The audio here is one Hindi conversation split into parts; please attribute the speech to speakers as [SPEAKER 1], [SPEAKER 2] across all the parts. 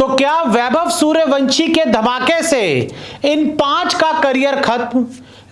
[SPEAKER 1] तो क्या वैभव सूर्यवंशी के धमाके से इन 5 का करियर खत्म?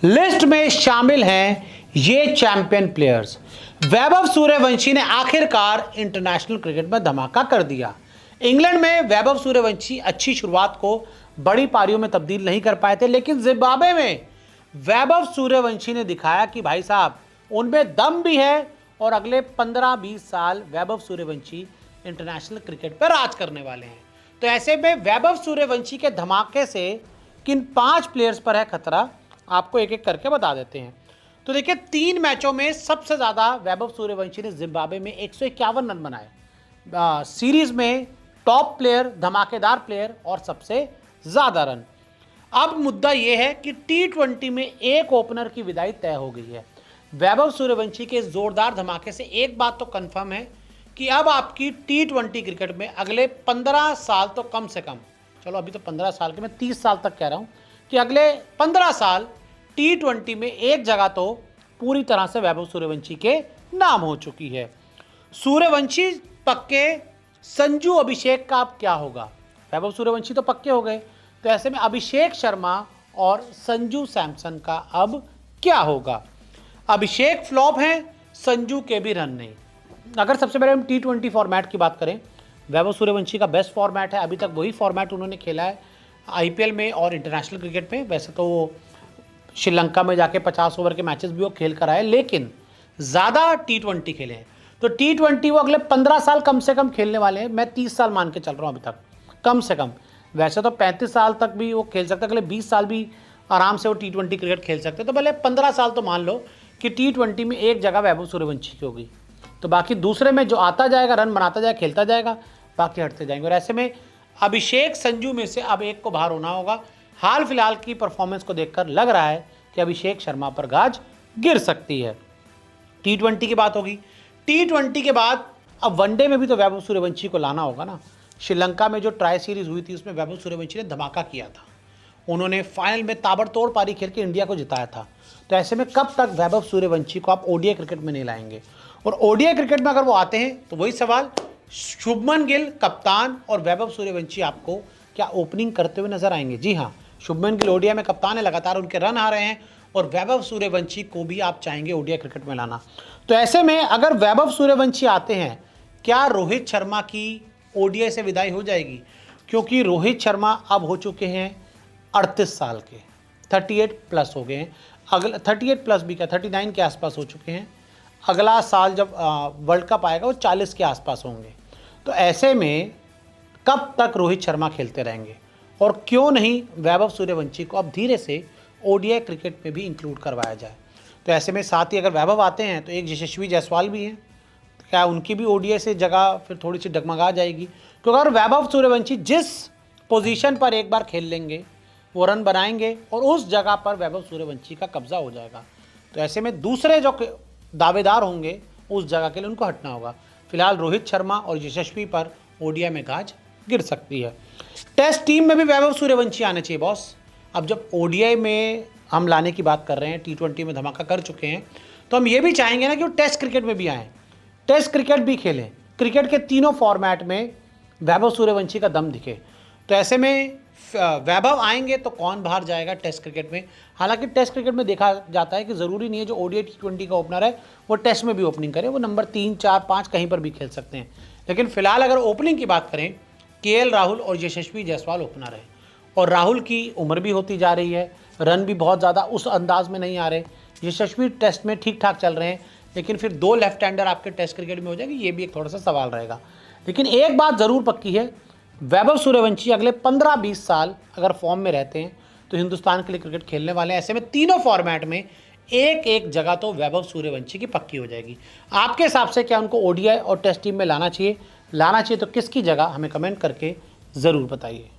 [SPEAKER 1] लिस्ट में शामिल हैं ये चैंपियन प्लेयर्स। वैभव सूर्यवंशी ने आखिरकार इंटरनेशनल क्रिकेट में धमाका कर दिया। इंग्लैंड में वैभव सूर्यवंशी अच्छी शुरुआत को बड़ी पारियों में तब्दील नहीं कर पाए थे, लेकिन जिम्बाब्वे में वैभव सूर्यवंशी ने दिखाया कि भाई साहब उनमें दम भी है और अगले 15-20 साल वैभव सूर्यवंशी इंटरनेशनल क्रिकेट पर राज करने वाले हैं। तो ऐसे में वैभव सूर्यवंशी के धमाके से किन 5 प्लेयर्स पर है खतरा, आपको एक एक करके बता देते हैं। तो देखिए, 3 मैचों में सबसे ज़्यादा वैभव सूर्यवंशी ने जिम्बाब्वे में 151 रन बनाए। सीरीज में टॉप प्लेयर, धमाकेदार प्लेयर और सबसे ज़्यादा रन। अब मुद्दा यह है कि T20 में एक ओपनर की विदाई तय हो गई है। वैभव सूर्यवंशी के जोरदार धमाके से एक बात तो कंफर्म है कि अब आपकी T20 क्रिकेट में अगले 15 साल तो कम से कम, चलो अभी तो 15 साल के, मैं 30 साल तक कह रहा हूँ कि अगले 15 साल T20 में एक जगह तो पूरी तरह से वैभव सूर्यवंशी के नाम हो चुकी है। सूर्यवंशी पक्के, संजू अभिषेक का अब क्या होगा? वैभव सूर्यवंशी तो पक्के हो गए, तो ऐसे में अभिषेक शर्मा और संजू सैमसन का अब क्या होगा? अभिषेक फ्लॉप हैं, संजू के भी रन नहीं। अगर सबसे पहले हम T20 फॉर्मेट की बात करें, वैभव सूर्यवंशी का बेस्ट फॉर्मेट है, अभी तक वही फॉर्मेट उन्होंने खेला है IPL में और इंटरनेशनल क्रिकेट में। वैसे तो वो श्रीलंका में जाके 50 ओवर के मैचेस भी वो खेल कर आए, लेकिन ज़्यादा T20 खेले हैं। तो T20 वो अगले 15 साल कम से कम खेलने वाले हैं। मैं 30 साल मान के चल रहा हूँ अभी तक, कम से कम। वैसे तो 35 साल तक भी वो खेल सकते हैं, अगले 20 साल भी आराम से वो T20 क्रिकेट खेल सकते हैं। तो भले 15 साल तो मान लो कि T20 में एक जगह वैभव सूर्यवंशी की होगी, तो बाकी दूसरे में जो आता जाएगा, रन बनाता जाएगा, खेलता जाएगा, बाकी हटते जाएंगे। और ऐसे में अभिषेक, संजू में से अब एक को बाहर होना होगा। हाल फिलहाल की परफॉर्मेंस को देखकर लग रहा है कि अभिषेक शर्मा पर गाज गिर सकती है। T20 की बात होगी। T20 के बाद अब वनडे में भी तो वैभव सूर्यवंशी को लाना होगा ना। श्रीलंका में जो ट्राई सीरीज हुई थी उसमें वैभव सूर्यवंशी ने धमाका किया था। उन्होंने फाइनल में ताबड़तोड़ पारी खेल के इंडिया को जिताया था। तो ऐसे में कब तक वैभव सूर्यवंशी को आप ODI क्रिकेट में नहीं लाएंगे? और ODI क्रिकेट में अगर वो आते हैं तो वही सवाल, शुभमन गिल कप्तान और वैभव सूर्यवंशी आपको क्या ओपनिंग करते हुए नजर आएंगे? जी हाँ, शुभमन गिल ODI में कप्तान है, लगातार उनके रन आ रहे हैं और वैभव सूर्यवंशी को भी आप चाहेंगे ODI क्रिकेट में लाना। तो ऐसे में अगर वैभव सूर्यवंशी आते हैं, क्या रोहित शर्मा की ODI से विदाई हो जाएगी? क्योंकि रोहित शर्मा अब हो चुके हैं 38 साल के, 38 प्लस हो गए हैं। अगला 38 प्लस भी क्या, 39 के आसपास हो चुके हैं। अगला साल जब वर्ल्ड कप आएगा वो 40 के आसपास होंगे। तो ऐसे में कब तक रोहित शर्मा खेलते रहेंगे? और क्यों नहीं वैभव सूर्यवंशी को अब धीरे से ODI क्रिकेट में भी इंक्लूड करवाया जाए? तो ऐसे में साथ ही अगर वैभव आते हैं तो एक यशस्वी जायसवाल भी हैं, तो क्या उनकी भी ODI से जगह फिर थोड़ी सी डगमगा जाएगी? क्योंकि अगर वैभव सूर्यवंशी जिस पोजीशन पर एक बार खेल लेंगे वो रन बनाएंगे और उस जगह पर वैभव सूर्यवंशी का कब्जा हो जाएगा। तो ऐसे में दूसरे जो दावेदार होंगे उस जगह के लिए उनको हटना होगा। फिलहाल रोहित शर्मा और यशस्वी पर ODI में गाज गिर सकती है। टेस्ट टीम में भी वैभव सूर्यवंशी आने चाहिए बॉस। अब जब ODI में हम लाने की बात कर रहे हैं, T20 में धमाका कर चुके हैं, तो हम ये भी चाहेंगे ना कि वो टेस्ट क्रिकेट में भी आएँ, टेस्ट क्रिकेट भी खेलें, क्रिकेट के तीनों फॉर्मेट में वैभव सूर्यवंशी का दम दिखे। तो ऐसे में वैभव आएंगे तो कौन बाहर जाएगा टेस्ट क्रिकेट में? हालांकि टेस्ट क्रिकेट में देखा जाता है कि ज़रूरी नहीं है जो ODI T20 का ओपनर है वो टेस्ट में भी ओपनिंग करे, वो नंबर 3, 4, 5 कहीं पर भी खेल सकते हैं। लेकिन फिलहाल अगर ओपनिंग की बात करें, KL राहुल और यशस्वी जायसवाल ओपनर है। और राहुल की उम्र भी होती जा रही है, रन भी बहुत ज़्यादा उस अंदाज में नहीं आ रहे। यशस्वी टेस्ट में ठीक ठाक चल रहे हैं, लेकिन फिर 2 लेफ्ट हैंडर आपके टेस्ट क्रिकेट में हो जाएंगे, ये भी एक थोड़ा सा सवाल रहेगा। लेकिन एक बात ज़रूर पक्की है, वैभव सूर्यवंशी अगले 15-20 साल अगर फॉर्म में रहते हैं तो हिंदुस्तान के लिए क्रिकेट खेलने वाले हैं। ऐसे में तीनों फॉर्मेट में एक एक जगह तो वैभव सूर्यवंशी की पक्की हो जाएगी। आपके हिसाब से क्या उनको ODI और टेस्ट टीम में लाना चाहिए? तो किसकी जगह हमें कमेंट करके ज़रूर बताइए।